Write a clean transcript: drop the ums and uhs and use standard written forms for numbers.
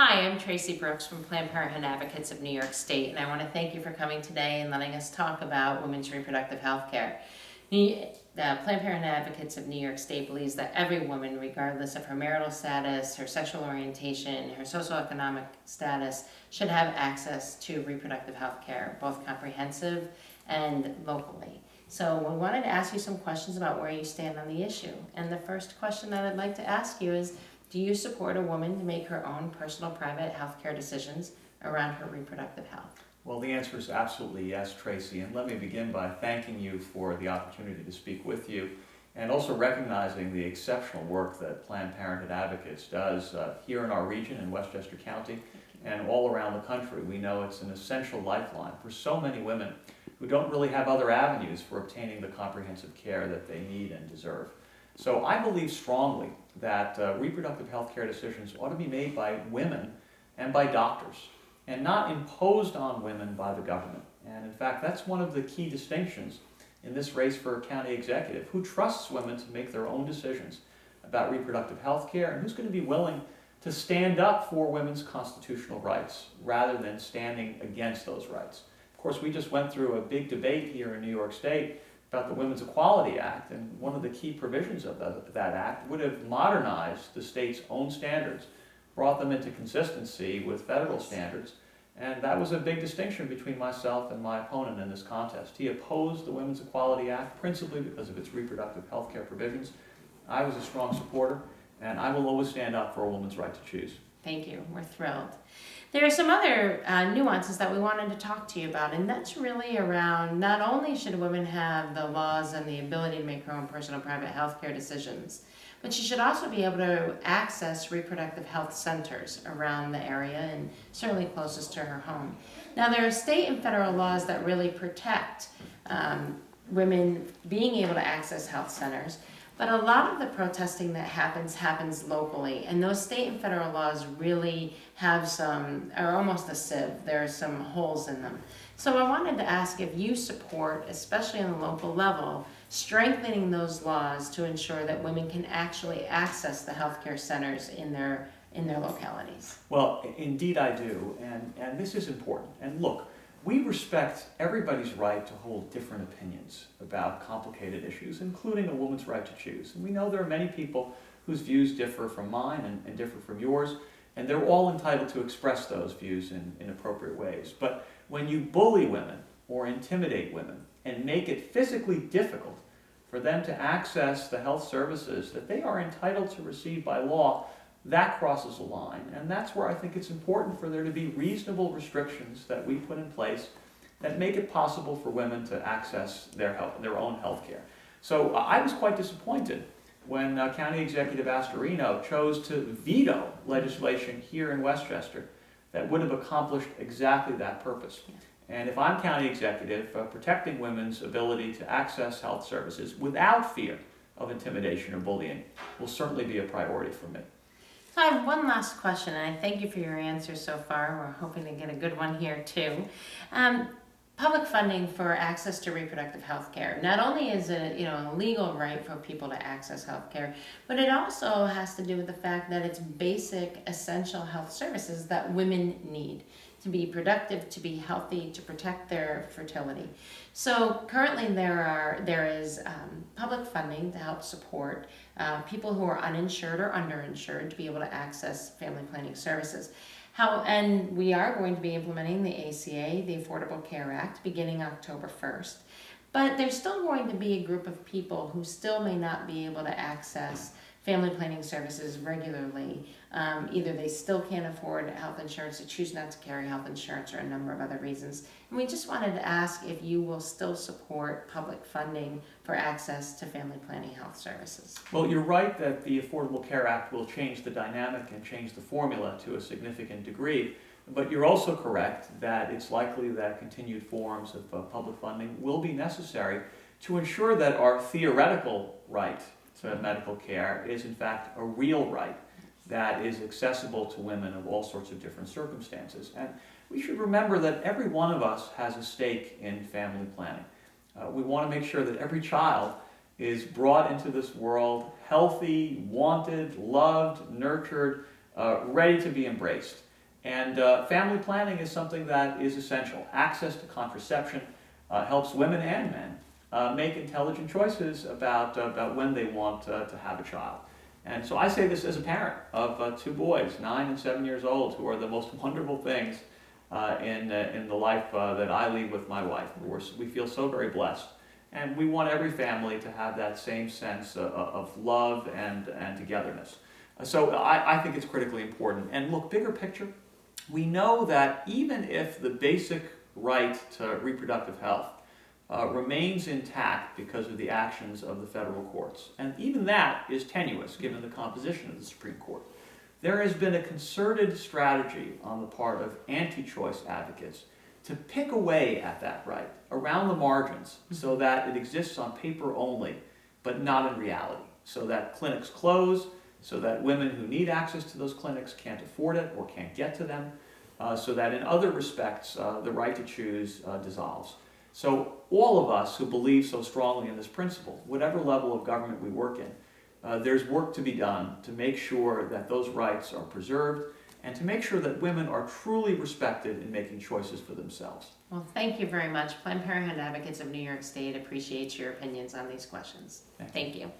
Hi, I'm Tracey Brooks from Planned Parenthood Advocates of New York State, and I want to thank you for coming today and letting us talk about women's reproductive health care. The Planned Parenthood Advocates of New York State believes that every woman, regardless of her marital status, her sexual orientation, her socioeconomic status, should have access to reproductive health care, both comprehensive and locally. So we wanted to ask you some questions about where you stand on the issue. And the first question that I'd like to ask you is, do you support a woman to make her own personal private health care decisions around her reproductive health? Well, the answer is absolutely yes, Tracy. And let me begin by thanking you for the opportunity to speak with you and also recognizing the exceptional work that Planned Parenthood Advocates does here in our region in Westchester County and all around the country. We know it's an essential lifeline for so many women who don't really have other avenues for obtaining the comprehensive care that they need and deserve. So I believe strongly that reproductive health care decisions ought to be made by women and by doctors and not imposed on women by the government. And in fact, that's one of the key distinctions in this race for a county executive. Who trusts women to make their own decisions about reproductive health care, and who's going to be willing to stand up for women's constitutional rights rather than standing against those rights. Of course, we just went through a big debate here in New York State about the Women's Equality Act, and one of the key provisions of that act would have modernized the state's own standards, brought them into consistency with federal standards, and that was a big distinction between myself and my opponent in this contest. He opposed the Women's Equality Act principally because of its reproductive health care provisions. I was a strong supporter, and I will always stand up for a woman's right to choose. Thank you. We're thrilled. There are some other nuances that we wanted to talk to you about, and that's really around not only should women have the laws and the ability to make her own personal private health care decisions, but she should also be able to access reproductive health centers around the area and certainly closest to her home. Now, there are state and federal laws that really protect women being able to access health centers. But a lot of the protesting that happens locally, and those state and federal laws really are almost a sieve. There are some holes in them. So I wanted to ask if you support, especially on the local level, strengthening those laws to ensure that women can actually access the healthcare centers in their localities. Well, indeed I do, and this is important. And look, we respect everybody's right to hold different opinions about complicated issues, including a woman's right to choose. And we know there are many people whose views differ from mine and differ from yours, and they're all entitled to express those views in appropriate ways. But when you bully women or intimidate women and make it physically difficult for them to access the health services that they are entitled to receive by law, that crosses a line, and that's where I think it's important for there to be reasonable restrictions that we put in place that make it possible for women to access their own health care. So I was quite disappointed when County Executive Astorino chose to veto legislation here in Westchester that would have accomplished exactly that purpose. And if I'm county executive, protecting women's ability to access health services without fear of intimidation or bullying will certainly be a priority for me. So I have one last question, and I thank you for your answers so far. We're hoping to get a good one here too. Public funding for access to reproductive health care. Not only is it a legal right for people to access health care, but it also has to do with the fact that it's basic, essential health services that women need to be productive, to be healthy, to protect their fertility. So currently there is public funding to help support people who are uninsured or underinsured to be able to access family planning services. And we are going to be implementing the ACA, the Affordable Care Act, beginning October 1st. But there's still going to be a group of people who still may not be able to access family planning services regularly. Either they still can't afford health insurance, they choose not to carry health insurance, or a number of other reasons. And we just wanted to ask if you will still support public funding for access to family planning health services. Well, you're right that the Affordable Care Act will change the dynamic and change the formula to a significant degree. But you're also correct that it's likely that continued forms of public funding will be necessary to ensure that our theoretical right to medical care is in fact a real right that is accessible to women of all sorts of different circumstances. And we should remember that every one of us has a stake in family planning. We want to make sure that every child is brought into this world healthy, wanted, loved, nurtured, ready to be embraced. And family planning is something that is essential. Access to contraception helps women and men make intelligent choices about when they want to have a child. And so I say this as a parent of 2 boys, 9 and 7 years old, who are the most wonderful things in the life that I lead with my wife. We feel so very blessed. And we want every family to have that same sense of love and togetherness. So I think it's critically important. And look, bigger picture, we know that even if the basic right to reproductive health remains intact because of the actions of the federal courts, and even that is tenuous given the composition of the Supreme Court, there has been a concerted strategy on the part of anti-choice advocates to pick away at that right around the margins so that it exists on paper only, but not in reality, so that clinics close, so that women who need access to those clinics can't afford it or can't get to them, so that in other respects the right to choose dissolves. So all of us who believe so strongly in this principle, whatever level of government we work in, there's work to be done to make sure that those rights are preserved and to make sure that women are truly respected in making choices for themselves. Well, thank you very much. Planned Parenthood Advocates of New York State appreciates your opinions on these questions. Thank you.